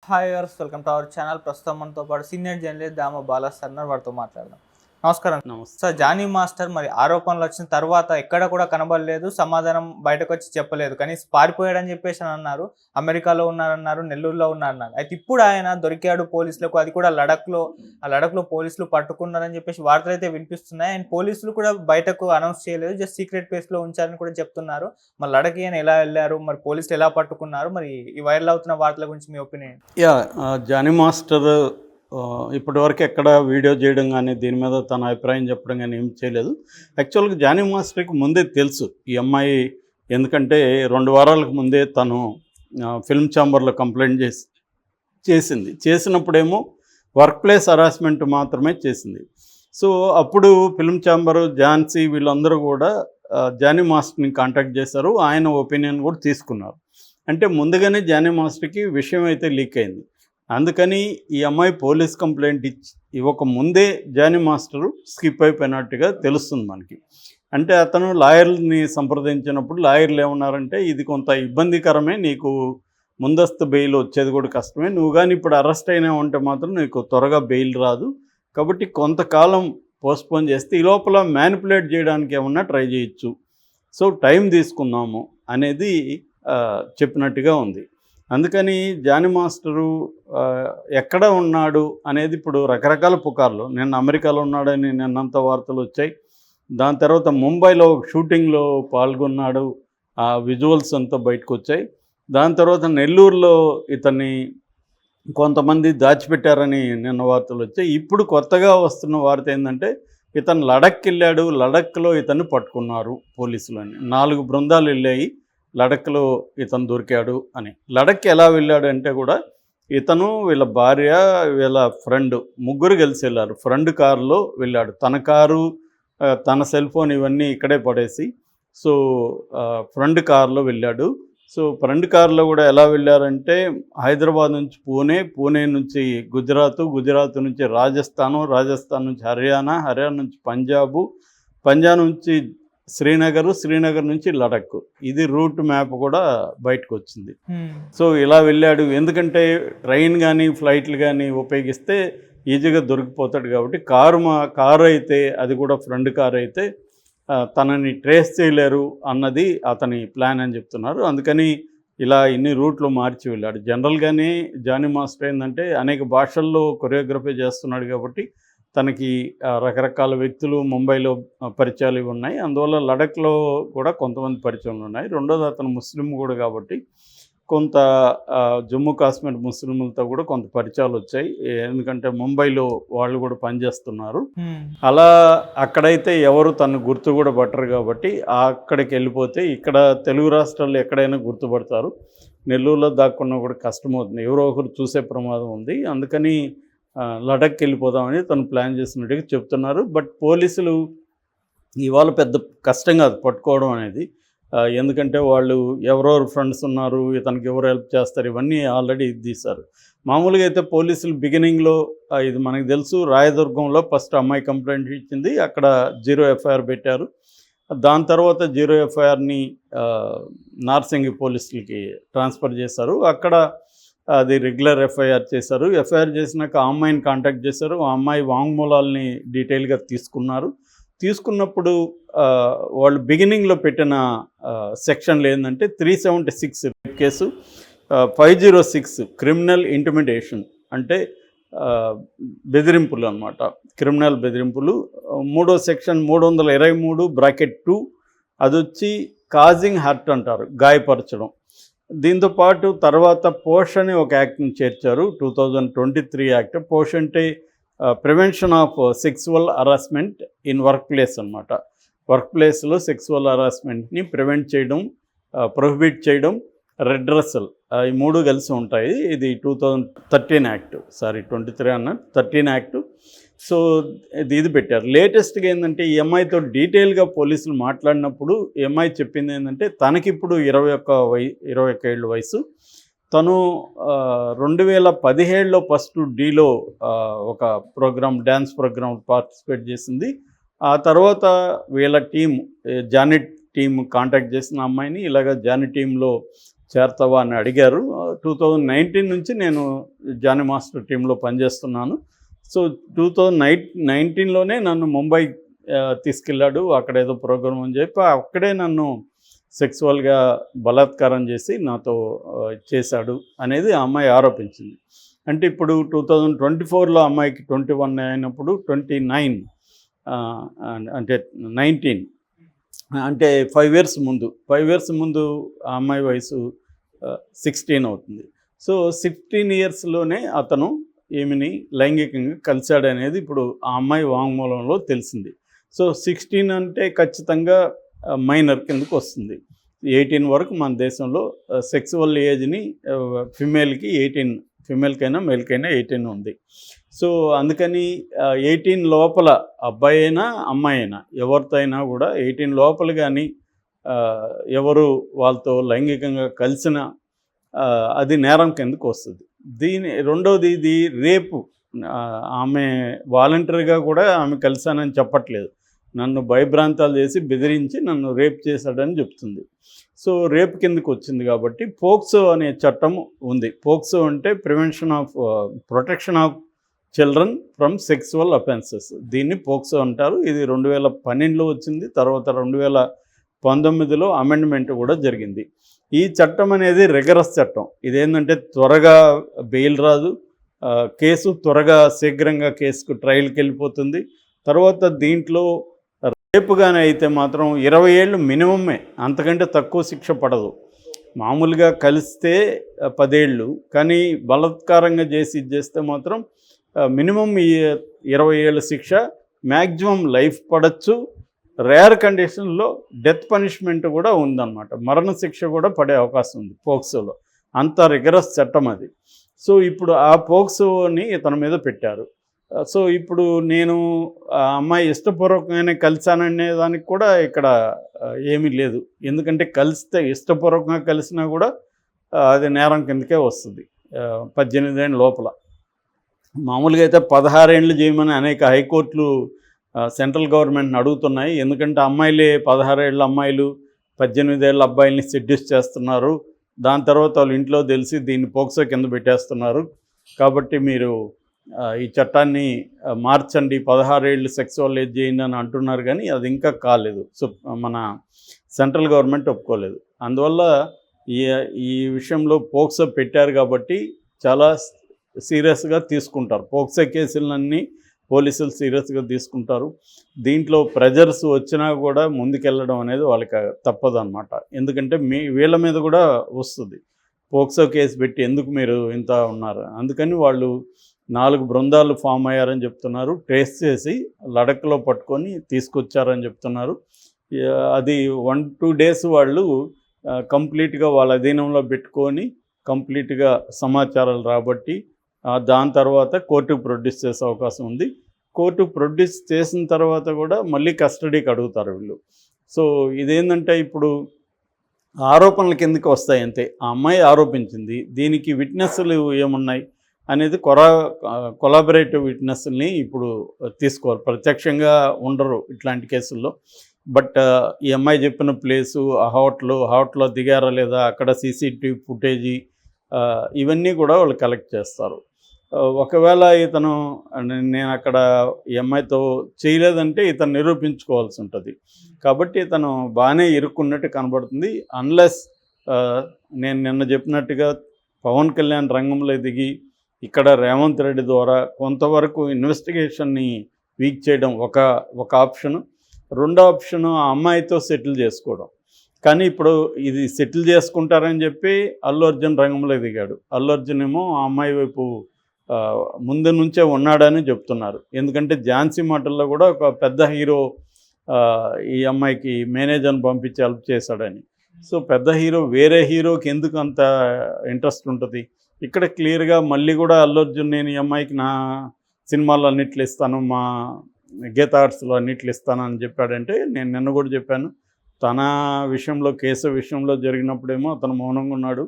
Hi viewers, welcome to our channel. ప్రస్తుతం మనతో పాటు సీనియర్ జర్నలిస్ట్ దామ బాలా సార్ వారితో మాట్లాడదాం. నమస్కారం నమస్తే. సార్. జానీ మాస్టర్ మరి ఆరోపణలు వచ్చిన తర్వాత ఎక్కడ కూడా కనబడలేదు, సమాధానం బయటకు వచ్చి చెప్పలేదు. కానీ పారిపోయాడని చెప్పేసి అని అన్నారు. అమెరికాలో ఉన్నారన్నారు, నెల్లూరులో ఉన్నారన్నారు. అయితే ఇప్పుడు ఆయన దొరికాడు పోలీసులకు, అది కూడా లడఖ్లో పోలీసులు పట్టుకున్నారని చెప్పేసి వార్తలు అయితే వినిపిస్తున్నాయి. అండ్ పోలీసులు కూడా బయటకు అనౌన్స్ చేయలేదు, జస్ట్ సీక్రెట్ ప్లేస్లో ఉంచారని కూడా చెప్తున్నారు. మరి లడఖ్ ఆయన ఎలా వెళ్ళారు, మరి పోలీసులు ఎలా పట్టుకున్నారు, మరి ఈ వైరల్ అవుతున్న వార్తల గురించి మీ ఒపీనియన్? జానీ మాస్టర్ ఇప్పటివరకు ఎక్కడ వీడియో చేయడం కానీ దీని మీద తన అభిప్రాయం చెప్పడం కానీ ఏం చేయలేదు. యాక్చువల్గా జానీ మాస్టర్కి ముందే తెలుసు ఈ అమ్మాయి, ఎందుకంటే 2 వారాలకు ముందే తను ఫిల్మ్ ఛాంబర్లో కంప్లైంట్ చేసినప్పుడేమో వర్క్ ప్లేస్ హరాస్మెంట్ మాత్రమే చేసింది. సో అప్పుడు ఫిల్మ్ ఛాంబరు, ఝాన్సీ వీళ్ళందరూ కూడా జానీ మాస్టర్ని కాంటాక్ట్ చేశారు. ఆయన ఒపీనియన్ కూడా తీసుకున్నారు. అంటే ముందుగానే జానీ మాస్టర్కి విషయం అయితే లీక్ అయింది. అందుకని ఈ అమ్మాయి పోలీస్ కంప్లైంట్ ఇవ్వక ముందే జానీ మాస్టరు స్కిప్ అయిపోయినట్టుగా తెలుస్తుంది మనకి. అంటే అతను లాయర్ని సంప్రదించినప్పుడు లాయర్లు ఏమన్నారంటే, ఇది కొంత ఇబ్బందికరమే, నీకు ముందస్తు బెయిల్ వచ్చేది కూడా కష్టమే, నువ్వు కానీ ఇప్పుడు అరెస్ట్ అయినా ఉంటే మాత్రం నీకు త్వరగా బెయిల్ రాదు, కాబట్టి కొంతకాలం పోస్ట్పోన్ చేస్తే ఈ లోపల మ్యానిపులేట్ చేయడానికి ఏమన్నా ట్రై చేయొచ్చు, సో టైం తీసుకుందాము అనేది చెప్పినట్టుగా ఉంది. అందుకని జానీ మాస్టరు ఎక్కడ ఉన్నాడు అనేది ఇప్పుడు రకరకాల పుకార్లు. నిన్న అమెరికాలో ఉన్నాడని నిన్నంత వార్తలు వచ్చాయి. దాని తర్వాత ముంబైలో షూటింగ్లో పాల్గొన్నాడు, ఆ విజువల్స్ అంతా బయటకు వచ్చాయి. దాని తర్వాత నెల్లూరులో ఇతన్ని కొంతమంది దాచిపెట్టారని నిన్న వార్తలు వచ్చాయి. ఇప్పుడు కొత్తగా వస్తున్న వార్త ఏంటంటే, ఇతను లడఖ్కి వెళ్ళాడు, లడఖ్లో ఇతన్ని పట్టుకున్నారు పోలీసులు అని. 4 బృందాలు వెళ్ళాయి, లడఖ్లో ఇతను దొరికాడు అని. లడఖ్కి ఎలా వెళ్ళాడు అంటే కూడా ఇతను, వీళ్ళ భార్య, వీళ్ళ ఫ్రెండ్ ముగ్గురు కలిసి వెళ్ళారు. ఫ్రెండ్ కారులో వెళ్ళాడు. తన కారు, తన సెల్ ఫోన్ ఇవన్నీ ఇక్కడే పడేసి సో ఫ్రెండ్ కారులో వెళ్ళాడు. సో ఫ్రెండ్ కారులో కూడా ఎలా వెళ్ళారంటే, హైదరాబాద్ నుంచి పూణే, పూణే నుంచి గుజరాత్ నుంచి రాజస్థాన్ నుంచి హర్యానా నుంచి పంజాబ్ నుంచి శ్రీనగర్ నుంచి లడఖ్. ఇది రూట్ మ్యాప్ కూడా బయటకు వచ్చింది. సో ఇలా వెళ్ళాడు. ఎందుకంటే ట్రైన్ కానీ ఫ్లైట్లు కానీ ఉపయోగిస్తే ఈజీగా దొరికిపోతాడు కాబట్టి కారు అయితే, అది కూడా ఫ్రెండ్ కారు అయితే తనని ట్రేస్ చేయలేరు అన్నది అతని ప్లాన్ అని చెప్తున్నారు. అందుకని ఇలా ఇన్ని రూట్లు మార్చి వెళ్ళాడు. జనరల్గానే జానీ మాస్టర్ ఏంటంటే అనేక భాషల్లో కొరియోగ్రఫీ చేస్తున్నాడు కాబట్టి తనకి రకరకాల వ్యక్తులు ముంబైలో పరిచయాలు ఇవి ఉన్నాయి. అందువల్ల లడఖ్లో కూడా కొంతమంది పరిచయాలు ఉన్నాయి. రెండోది అతను ముస్లిం కూడా కాబట్టి కొంత జమ్మూ కాశ్మీర్ ముస్లింలతో కూడా కొంత పరిచయాలు వచ్చాయి. ఎందుకంటే ముంబైలో వాళ్ళు కూడా పనిచేస్తున్నారు. అలా అక్కడైతే ఎవరు తను గుర్తు కూడా పట్టరు కాబట్టి అక్కడికి వెళ్ళిపోతే ఇక్కడ తెలుగు రాష్ట్రాల్లో ఎక్కడైనా గుర్తుపడతారు. నెల్లూరులో దాక్కున్నా కూడా కష్టమవుతుంది, ఎవరో ఒకరు చూసే ప్రమాదం ఉంది. అందుకని లడఖ్కి వెళ్ళిపోదామని తను ప్లాన్ చేసినట్టుగా చెప్తున్నారు. బట్ పోలీసులు ఇవాళ పెద్ద కష్టం కాదు పట్టుకోవడం అనేది. ఎందుకంటే వాళ్ళు ఎవరెవరు ఫ్రెండ్స్ ఉన్నారు, ఇతనికి ఎవరు హెల్ప్ చేస్తారు, ఇవన్నీ ఆల్రెడీ తీశారు. మామూలుగా అయితే పోలీసులు బిగినింగ్లో ఇది మనకు తెలుసు, రాయదుర్గంలో ఫస్ట్ అమ్మాయి కంప్లైంట్ ఇచ్చింది, అక్కడ 0 ఎఫ్ఐఆర్ పెట్టారు. దాని తర్వాత 0 ఎఫ్ఐఆర్ని నార్సింగి పోలీసులకి ట్రాన్స్ఫర్ చేశారు. అక్కడ అది రెగ్యులర్ ఎఫ్ఐఆర్ చేశారు. ఎఫ్ఐఆర్ చేసినాక ఆ అమ్మాయిని కాంటాక్ట్ చేశారు. ఆ అమ్మాయి వాంగ్మూలాల్ని డీటెయిల్గా తీసుకున్నప్పుడు వాళ్ళు బిగినింగ్లో పెట్టిన సెక్షన్లు ఏంటంటే 376 రేప్ కేసు, 506 క్రిమినల్ ఇంటిమిడేషన్ అంటే బెదిరింపులు అనమాట, క్రిమినల్ బెదిరింపులు. మూడో సెక్షన్ 323(2) అది వచ్చి కాజింగ్ హర్ట్ అంటారు, గాయపరచడం. దీంతోపాటు తర్వాత పోష్ అని ఒక యాక్ట్ని చేర్చారు, 2023 యాక్ట్. పోష్ అంటే prevention of sexual harassment in work place అనమాట. వర్క్ ప్లేస్లో సెక్సువల్ హరాస్మెంట్ని ప్రివెంట్ చేయడం, ప్రొహిబిట్ చేయడం, రెడ్రెసల్, ఈ 3 కలిసి ఉంటాయి. ఇది 2013 యాక్ట్, 23 అన్న 13 యాక్టు. సో ఇది పెట్టారు. లేటెస్ట్గా ఏంటంటే ఈ అమ్మాయితో డీటెయిల్గా పోలీసులు మాట్లాడినప్పుడు ఈ అమ్మాయి చెప్పింది ఏంటంటే, తనకిప్పుడు 21 ఏళ్ళ వయసు. తను 2017లో ఫస్ట్ డీలో ఒక డ్యాన్స్ ప్రోగ్రామ్ పార్టిసిపేట్ చేసింది. ఆ తర్వాత వీళ్ళ టీం, జానీ టీం కాంటాక్ట్ చేసిన అమ్మాయిని, ఇలాగ జానీ టీంలో చేరతావా అని అడిగారు. 2019 నుంచి నేను జానీ మాస్టర్ టీంలో పనిచేస్తున్నాను. సో 2019లోనే నన్ను ముంబై తీసుకెళ్ళాడు. అక్కడ ఏదో ప్రోగ్రామ్ అని చెప్పి అక్కడే నన్ను సెక్సువల్గా బలాత్కారం చేసి నాతో చేశాడు అనేది ఆ అమ్మాయి ఆరోపించింది. అంటే ఇప్పుడు 2024లో అమ్మాయికి 21 అయినప్పుడు 29 అంటే 19 అంటే 5 ఇయర్స్ ముందు ఆ అమ్మాయి వయసు 16 అవుతుంది. సో 16 ఇయర్స్లోనే అతను ఈమెని లైంగికంగా కలిశాడనేది ఇప్పుడు ఆ అమ్మాయి వాంగ్మూలంలో తెలిసింది. సో 16 అంటే ఖచ్చితంగా మైనర్ కిందకు వస్తుంది. 18 వరకు మన దేశంలో సెక్సువల్ ఏజ్ని ఫిమేల్కి 18, ఫిమేల్కైనా మేల్కైనా 18 ఉంది. సో అందుకని 18 లోపల అబ్బాయి అయినా అమ్మాయి అయినా ఎవరితో అయినా కూడా 18 లోపల కానీ ఎవరు వాళ్ళతో లైంగికంగా కలిసిన అది నేరం కిందకు వస్తుంది. రెండవది ఇది రేపు. ఆమె వాలంటరీగా కూడా ఆమె కలిశానని చెప్పట్లేదు. నన్ను భయభ్రాంతాలు చేసి బెదిరించి నన్ను రేప్ చేశాడని చెప్తుంది. సో రేప్ కిందకు వచ్చింది కాబట్టి పోక్సో అనే చట్టం ఉంది. పోక్సో అంటే protection of children from sexual offences. దీన్ని పోక్సో అంటారు. ఇది 2012లో వచ్చింది. తర్వాత 2019లో అమెండ్మెంట్ కూడా జరిగింది. ఈ చట్టం అనేది రిగరస్ చట్టం. ఇదేంటంటే త్వరగా బెయిల్ రాదు, కేసు త్వరగా శీఘ్రంగా కేసుకు ట్రయల్కి వెళ్ళిపోతుంది. తర్వాత దీంట్లో రేపుగానే అయితే మాత్రం 20 ఏళ్ళు మినిమమే, అంతకంటే తక్కువ శిక్ష పడదు. మామూలుగా కలిస్తే 10 ఏళ్ళు, కానీ బలాత్కారంగా చేస్తే మాత్రం మినిమం 20 ఏళ్ళ శిక్ష, మ్యాక్సిమం లైఫ్ పడచ్చు. రేర్ కండిషన్లో డెత్ పనిష్మెంట్ కూడా ఉందన్నమాట. మరణశిక్ష కూడా పడే అవకాశం ఉంది పోక్సోలో. అంత రిగరస్ చట్టం అది. సో ఇప్పుడు ఆ పోక్సోని ఇతని మీద పెట్టారు. సో ఇప్పుడు నేను ఆ అమ్మాయి ఇష్టపూర్వకంగానే కలిశాననే దానికి కూడా ఇక్కడ ఏమీ లేదు. ఎందుకంటే ఇష్టపూర్వకంగా కలిసినా కూడా అది నేరం కిందకే వస్తుంది 18 ఏళ్ళ లోపల. మామూలుగా అయితే 16 ఏళ్ళు చేయమని అనేక హైకోర్టులు సెంట్రల్ గవర్నమెంట్ని అడుగుతున్నాయి. ఎందుకంటే 16 ఏళ్ళ అమ్మాయిలు 18 ఏళ్ళ అబ్బాయిల్ని సెడ్యూస్ చేస్తున్నారు. దాని తర్వాత వాళ్ళు ఇంట్లో తెలిసి దీన్ని పోక్సో కింద పెట్టేస్తున్నారు. కాబట్టి మీరు ఈ చట్టాన్ని మార్చండి, 16 ఏళ్ళు సెక్సువల్ ఏజ్ చేయండి అని అంటున్నారు, కానీ అది ఇంకా కాలేదు. సో మన సెంట్రల్ గవర్నమెంట్ ఒప్పుకోలేదు. అందువల్ల ఈ విషయంలో పోక్సో పెట్టారు కాబట్టి చాలా సీరియస్గా తీసుకుంటారు. పోక్సో కేసులన్నీ పోలీసులు సీరియస్గా తీసుకుంటారు. దీంట్లో ప్రెజర్స్ వచ్చినా కూడా ముందుకెళ్ళడం అనేది వాళ్ళకి తప్పదు అన్నమాట. ఎందుకంటే వీళ్ళ మీద కూడా వస్తుంది, పోక్సో కేసు పెట్టి ఎందుకు మీరు ఇంత ఉన్నారు. అందుకని వాళ్ళు 4 బృందాలు ఫామ్ అయ్యారని చెప్తున్నారు. ట్రేస్ చేసి లడఖ్లో పట్టుకొని తీసుకొచ్చారని చెప్తున్నారు. అది 1-2 డేస్ వాళ్ళు కంప్లీట్గా వాళ్ళ అధీనంలో పెట్టుకొని కంప్లీట్గా సమాచారాలు రాబట్టి దాని తర్వాత కోర్టుకు ప్రొడ్యూస్ చేసే అవకాశం ఉంది. కోర్టు ప్రొడ్యూస్ చేసిన తర్వాత కూడా మళ్ళీ కస్టడీకి అడుగుతారు వీళ్ళు. సో ఇదేంటంటే ఇప్పుడు ఆరోపణల కిందకి వస్తాయి అంతే. ఆ అమ్మాయి ఆరోపించింది, దీనికి విట్నెస్లు ఏమున్నాయి అనేది కొలాబరేటివ్ విట్నెస్ని ఇప్పుడు తీసుకోవాలి. ప్రత్యక్షంగా ఉండరు ఇట్లాంటి కేసుల్లో. బట్ ఈ అమ్మాయి చెప్పిన ప్లేసు, ఆ హోటల్లో దిగారా లేదా, అక్కడ సీసీటీవీ ఫుటేజీ, ఇవన్నీ కూడా వాళ్ళు కలెక్ట్ చేస్తారు. ఒకవేళ ఇతను నేను అక్కడ ఈ అమ్మాయితో చేయలేదంటే ఇతను నిరూపించుకోవాల్సి ఉంటుంది. కాబట్టి ఇతను బాగానే ఇరుక్కున్నట్టు కనబడుతుంది. అన్లెస్ నేను నిన్న చెప్పినట్టుగా పవన్ కళ్యాణ్ రంగంలో దిగి ఇక్కడ రేవంత్ రెడ్డి ద్వారా కొంతవరకు ఇన్వెస్టిగేషన్ని వీక్ చేయడం ఒక ఆప్షను. రెండో ఆప్షను ఆ అమ్మాయితో సెటిల్ చేసుకోవడం. కానీ ఇప్పుడు ఇది సెటిల్ చేసుకుంటారని చెప్పి అల్లు అర్జున్ రంగంలో దిగాడు. అల్లు అర్జున్ ఏమో ఆ అమ్మాయి వైపు ముందు నుంచే ఉన్నాడని చెప్తున్నారు. ఎందుకంటే ఝాన్సీ మాటల్లో కూడా ఒక పెద్ద హీరో ఈ అమ్మాయికి మేనేజర్ని పంపించి హెల్ప్ చేశాడని. సో పెద్ద హీరో వేరే హీరోకి ఎందుకు అంత ఇంట్రెస్ట్ ఉంటుంది? ఇక్కడ క్లియర్గా మళ్ళీ కూడా అల్లు అర్జున్ నేను ఈ అమ్మాయికి నా సినిమాల్లో అన్నిట్లు ఇస్తాను, మా గీతా ఆర్ట్స్లో అన్నిట్లు ఇస్తాను అని చెప్పాడంటే, నేను నిన్న కూడా చెప్పాను, తన విషయంలో కేసు విషయంలో జరిగినప్పుడేమో అతను మౌనంగా ఉన్నాడు.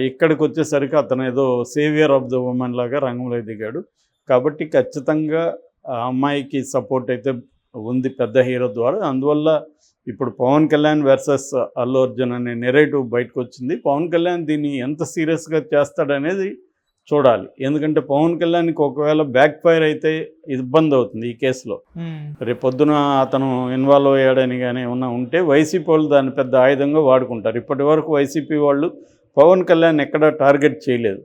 ఇక్కడికి వచ్చేసరికి అతను ఏదో సేవియర్ ఆఫ్ ద ఉమెన్ లాగా రంగంలో దిగాడు. కాబట్టి ఖచ్చితంగా ఆ అమ్మాయికి సపోర్ట్ అయితే ఉంది పెద్ద హీరో ద్వారా. అందువల్ల ఇప్పుడు పవన్ కళ్యాణ్ వర్సెస్ అల్లు అర్జున్ అనే నెరేటివ్ బయటకు వచ్చింది. పవన్ కళ్యాణ్ దీన్ని ఎంత సీరియస్గా చేస్తాడనేది చూడాలి. ఎందుకంటే పవన్ కళ్యాణ్కి ఒకవేళ బ్యాక్ ఫైర్ అయితే ఇబ్బంది అవుతుంది ఈ కేసులో. రేపు పొద్దున అతను ఇన్వాల్వ్ అయ్యాడని కానీ ఏమన్నా ఉంటే వైసీపీ వాళ్ళు దాన్ని పెద్ద ఆయుధంగా వాడుకుంటారు. ఇప్పటి వరకు వైసీపీ వాళ్ళు పవన్ కళ్యాణ్ ఎక్కడా టార్గెట్ చేయలేదు.